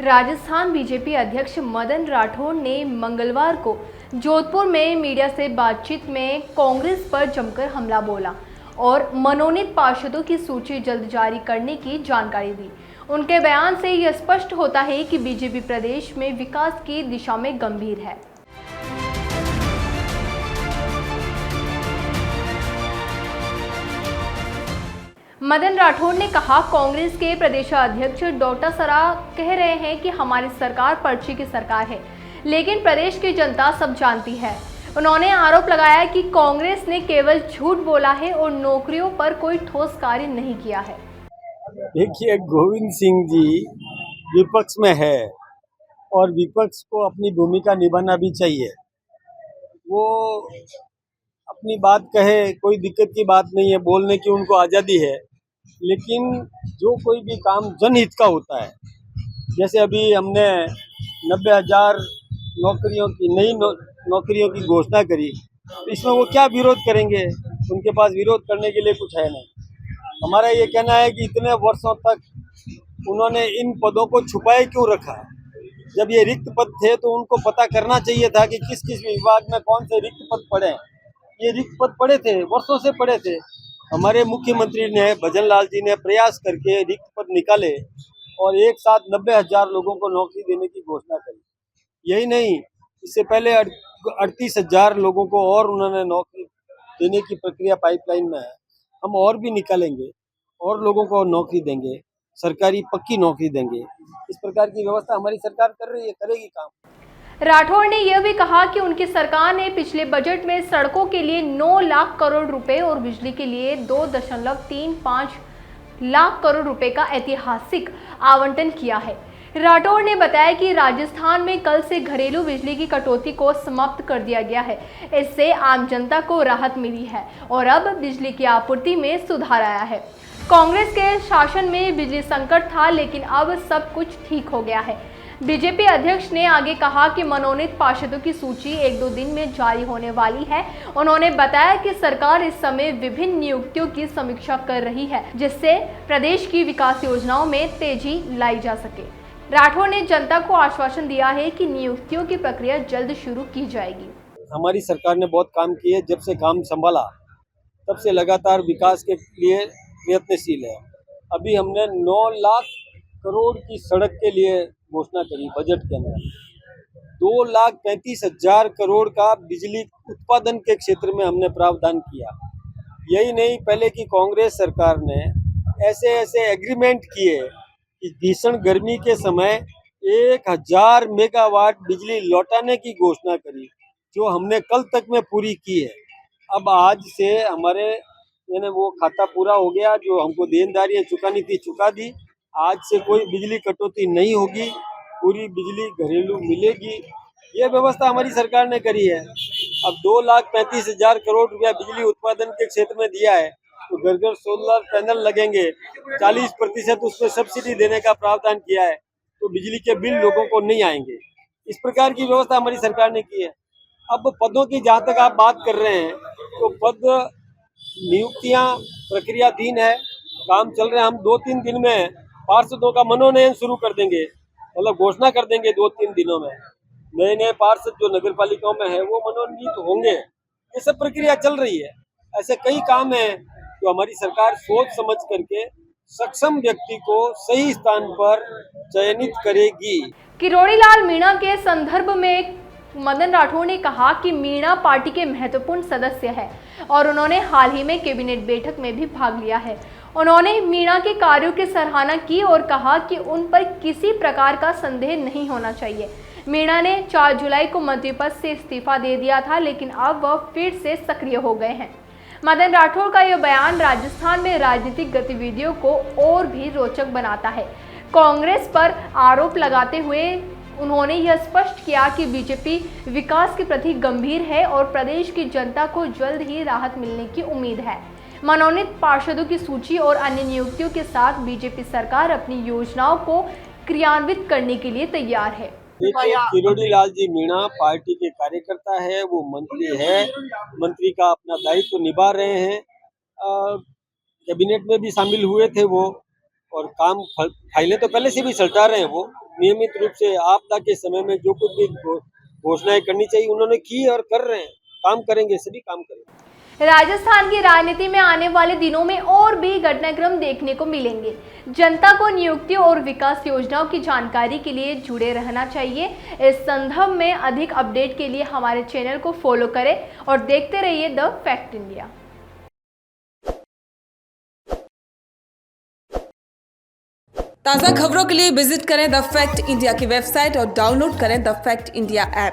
Rajasthan BJP अध्यक्ष मदन राठौड़ ने मंगलवार को जोधपुर में मीडिया से बातचीत में कांग्रेस पर जमकर हमला बोला और मनोनीत पार्षदों की सूची जल्द जारी करने की जानकारी दी। उनके बयान से यह स्पष्ट होता है कि बीजेपी प्रदेश में विकास की दिशा में गंभीर है। मदन राठौड़ ने कहा, कांग्रेस के प्रदेशाध्यक्ष डोटासरा कह रहे हैं कि हमारी सरकार पर्ची की सरकार है, लेकिन प्रदेश की जनता सब जानती है। उन्होंने आरोप लगाया कि कांग्रेस ने केवल झूठ बोला है और नौकरियों पर कोई ठोस कार्य नहीं किया है। देखिए, गोविंद सिंह जी विपक्ष में है और विपक्ष को अपनी भूमिका निभाना भी चाहिए। वो अपनी बात कहे, कोई दिक्कत की बात नहीं है, बोलने की उनको आज़ादी है, लेकिन जो कोई भी काम जनहित का होता है, जैसे अभी हमने 90,000 नौकरियों की नई नौकरियों की घोषणा करी, तो इसमें वो क्या विरोध करेंगे? उनके पास विरोध करने के लिए कुछ है नहीं। हमारा ये कहना है कि इतने वर्षों तक उन्होंने इन पदों को छुपाए क्यों रखा? जब ये रिक्त पद थे तो उनको पता करना चाहिए था कि किस किस विभाग में कौन से रिक्त पद पड़े हैं। ये रिक्त पद पड़े थे, वर्षों से पड़े थे। हमारे मुख्यमंत्री ने, भजन लाल जी ने प्रयास करके रिक्त पद निकाले और एक साथ 90,000 लोगों को नौकरी देने की घोषणा करी। यही नहीं, इससे पहले 38,000 लोगों को और उन्होंने नौकरी देने की प्रक्रिया पाइपलाइन में है। हम और भी निकालेंगे और लोगों को नौकरी देंगे, सरकारी पक्की नौकरी देंगे। इस प्रकार की व्यवस्था हमारी सरकार कर रही है, करेगी काम। राठौड़ ने यह भी कहा कि उनकी सरकार ने पिछले बजट में सड़कों के लिए 9 लाख करोड़ रुपए और बिजली के लिए 2.35 लाख करोड़ रुपए का ऐतिहासिक आवंटन किया है। राठौड़ ने बताया कि राजस्थान में कल से घरेलू बिजली की कटौती को समाप्त कर दिया गया है। इससे आम जनता को राहत मिली है और अब बिजली की आपूर्ति में सुधार आया है। कांग्रेस के शासन में बिजली संकट था, लेकिन अब सब कुछ ठीक हो गया है। बीजेपी अध्यक्ष ने आगे कहा कि मनोनीत पार्षदों की सूची 1-2 दिन में जारी होने वाली है। उन्होंने बताया कि सरकार इस समय विभिन्न नियुक्तियों की समीक्षा कर रही है, जिससे प्रदेश की विकास योजनाओं में तेजी लाई जा सके। राठौड़ ने जनता को आश्वासन दिया है कि नियुक्तियों की प्रक्रिया जल्द शुरू की जाएगी। हमारी सरकार ने बहुत काम किए, जब से काम संभाला तब से लगातार विकास के लिए प्रयत्नशील है। अभी हमने 9 लाख करोड़ की सड़क के लिए घोषणा करी बजट के अंदर। 2,35,000 करोड़ का बिजली उत्पादन के क्षेत्र में हमने प्रावधान किया। यही नहीं, पहले की कांग्रेस सरकार ने ऐसे ऐसे एग्रीमेंट किए कि भीषण गर्मी के समय 1,000 मेगावाट बिजली लौटाने की घोषणा करी, जो हमने कल तक में पूरी की है। अब आज से हमारे यानी वो खाता पूरा हो गया, जो हमको देनदारियां चुकानी थी चुका दी। आज से कोई बिजली कटौती नहीं होगी, पूरी बिजली घरेलू मिलेगी। ये व्यवस्था हमारी सरकार ने करी है। अब 2,35,000 करोड़ रुपया बिजली उत्पादन के क्षेत्र में दिया है, तो घर घर सोलर पैनल लगेंगे, 40% उसमें सब्सिडी देने का प्रावधान किया है, तो बिजली के बिल लोगों को नहीं आएंगे। इस प्रकार की व्यवस्था हमारी सरकार ने की है। अब पदों की जहाँ तक आप बात कर रहे हैं, तो पद नियुक्तियां प्रक्रियाधीन है, काम चल रहे हैं। हम 2-3 दिन में पार्षदों का मनोनयन शुरू कर देंगे, मतलब घोषणा कर देंगे 2-3 दिनों में। नए नए पार्षद जो नगर पालिकाओं में है वो मनोनीत होंगे। ये सब प्रक्रिया चल रही है। ऐसे कई काम हैं जो हमारी सरकार सोच समझ करके सक्षम व्यक्ति को सही स्थान पर चयनित करेगी। किरोड़ी लाल मीणा के संदर्भ में मदन राठौड़ ने कहा कि मीणा पार्टी के महत्वपूर्ण सदस्य है और उन्होंने हाल ही में कैबिनेट बैठक में भी भाग लिया है। उन्होंने मीणा के कार्यों की सराहना की और कहा कि उन पर किसी प्रकार का संदेह नहीं होना चाहिए। मीणा ने 4 जुलाई को मंत्री पद से इस्तीफा दे दिया था, लेकिन अब वह फिर से सक्रिय हो गए हैं। मदन राठौड़ का यह बयान राजस्थान में राजनीतिक गतिविधियों को और भी रोचक बनाता है। कांग्रेस पर आरोप लगाते हुए उन्होंने यह स्पष्ट किया कि बीजेपी विकास के प्रति गंभीर है और प्रदेश की जनता को जल्द ही राहत मिलने की उम्मीद है। मनोनीत पार्षदों की सूची और अन्य नियुक्तियों के साथ बीजेपी सरकार अपनी योजनाओं को क्रियान्वित करने के लिए तैयार है। देखिए, किरोड़ी लाल जी मीणा पार्टी के कार्यकर्ता है, वो मंत्री है, मंत्री का अपना दायित्व निभा रहे हैं। कैबिनेट में भी शामिल हुए थे वो, और काम फाइलें तो पहले से भी सुलझा रहे हैं। वो नियमित रूप से आपदा के समय में जो कुछ भी घोषणाएं करनी चाहिए उन्होंने की और कर रहे हैं, काम करेंगे, सभी काम करेंगे। राजस्थान की राजनीति में आने वाले दिनों में और भी घटनाक्रम देखने को मिलेंगे। जनता को नियुक्तियों और विकास योजनाओं की जानकारी के लिए जुड़े रहना चाहिए। इस संदर्भ में अधिक अपडेट के लिए हमारे चैनल को फॉलो करें और देखते रहिए द फैक्ट इंडिया। ताज़ा खबरों के लिए विजिट करें द फैक्ट इंडिया की वेबसाइट और डाउनलोड करें द फैक्ट इंडिया ऐप।